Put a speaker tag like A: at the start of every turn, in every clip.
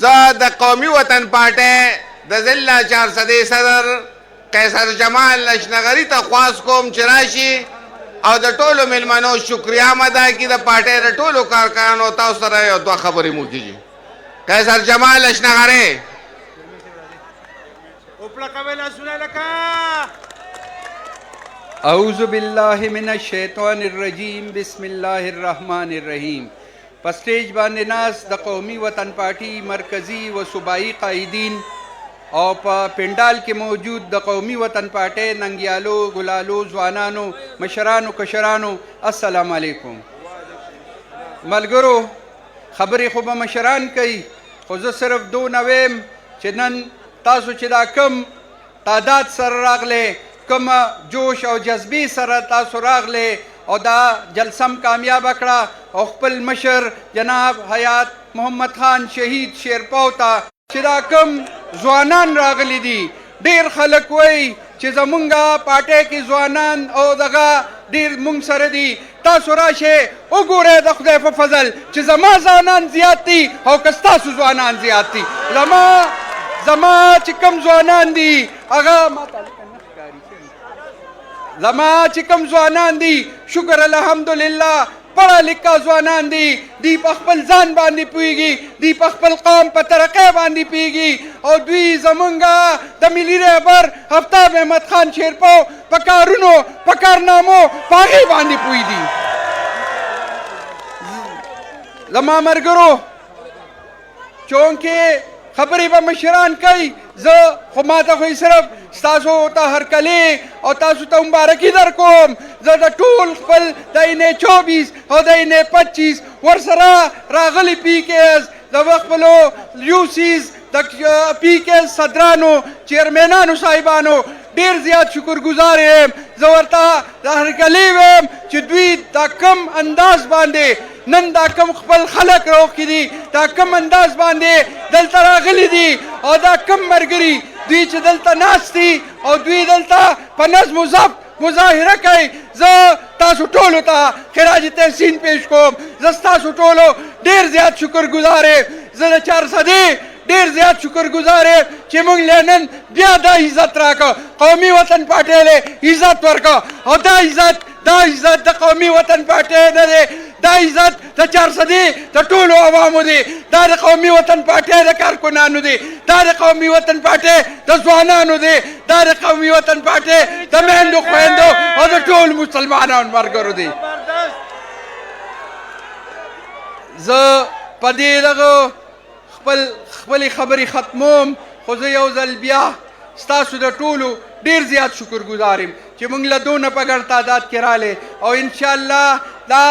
A: زه د قومي وطن پارټۍ د ضلع 400 صدر قیصر جمال اشنغري ته خواست کوم چې راشي او د ټولو میلمنو شکریه هم ادا کړي. د پارټۍ د ټولو کارکنانو تاسو سره یو دوه خبرې مو کېږي. قیصر جمال اشنغري
B: اعوذ باللہ من الشیطان الرجیم بسم اللہ الرحمن الرحیم. په سټیج باندې ناس د قومي وطن پارټي مرکزی و صوبایي قائدین او په پنډال کې موجود د قومي وطن پارټي ننګیالو ګلالو ځوانانو مشرانو کشرانو السلام علیکم. ملګرو خبرې خو به مشران کوي خو زه صرف دونه ویم چې نن تاسو چې دا کم تعداد سره راغلی کوم جوش او جذبې سره تاسو راغلی او دا جلسم کامیاب کړه او خپل مشر جناب حیات محمد خان شهید شیرپاو ته چې دا کم ځوانان راغلي دي. ډیر خلک وایي چې زمونږ پارټۍ کې ځوانان او دغه ډیر مونږ سره دي. تاسو راشئ وګورئ د خدای په فضل چې زما ځوانان زیات دي او که ستاسو ځوانان زیات دي. زما چې کم ځوانان دي هغه زما چې کم ځوانان دي شکر الحمدلله پړه لیکه ځوانان دي. دوی په خپل ځان باندې پوهېږي، دوی په خپل قوم په ترقۍ باندې پوهېږي او دوی زمونږ د ملي رهبر آفتاب احمد خان شیرپاو په کارونو په کارنامو په هغې باندې پوه دي. زما ملګرو چونکې خبرې به مشران کوي زه خو ماته خو صرف ستاسو ته هرکلې او تاسو ته مبارکي در کوم. زه د ټول خپل د انې 24 او د انې 25 ورسره راغلي پی کې ایز د خپلو یوسیز د پی کې ایز صدرانو چیرمنانو صاحبانو ډېر زیات شکرګزار یم. زه ورته د هرکلې ویم چې دوی دا کم انداز باندې نن دا کم خپل خلک راوښکي دي، دا کم انداز باندې دلته راغلي دي او دا کم ملګري دوی چې دلته ناست دي او دوی دلته په نظم و ضبط مظاهره کوي. زه تاسو ټولو ته خراج تحسین پیش کوم. زه ستاسو ټولو ډېر زیات شکرګزار یم. زه د 400 ډېر زیات شکرګزار یم چې موږ له نن بیا دا عزت راکړه، قومي وطن پارټۍ له عزت ورکړه او دا عزت د قومي وطن پارټۍ نه دی، دا عزت د 400 د ټولو عوامو دی، دا د قومي وطن پارټۍ د کارکنانو دی، دا د قومي وطن پارټۍ د ځوانانو دی، دا د قومي وطن پارټۍ د میندو خویندو او د ټولو مسلمانانو ملګرو دی. زه په دې دغه خپلې خبرې ختموم خو زه یو ځل بیا ستاسو د ټولو ډېر زیات شکرګزار یم چې موږ له دونه په ګڼ تعداد کې راغلی او انشاءالله دا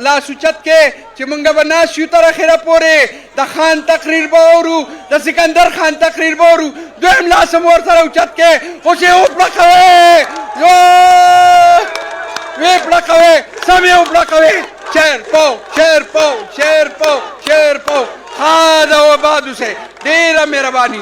B: لاس اوچت کې چې موږ به ناست یو تر اخره پورې د خان تقریر به اورو، د سکندر خان تقریر به اورو. دویم لاس هم ورسره اوچت کې اوس یې وپړقوئ، ویې پړقوئ، سم یې وپړقوئ. شیرپاو خاد و باد اوسئ. ډېره مهرباني.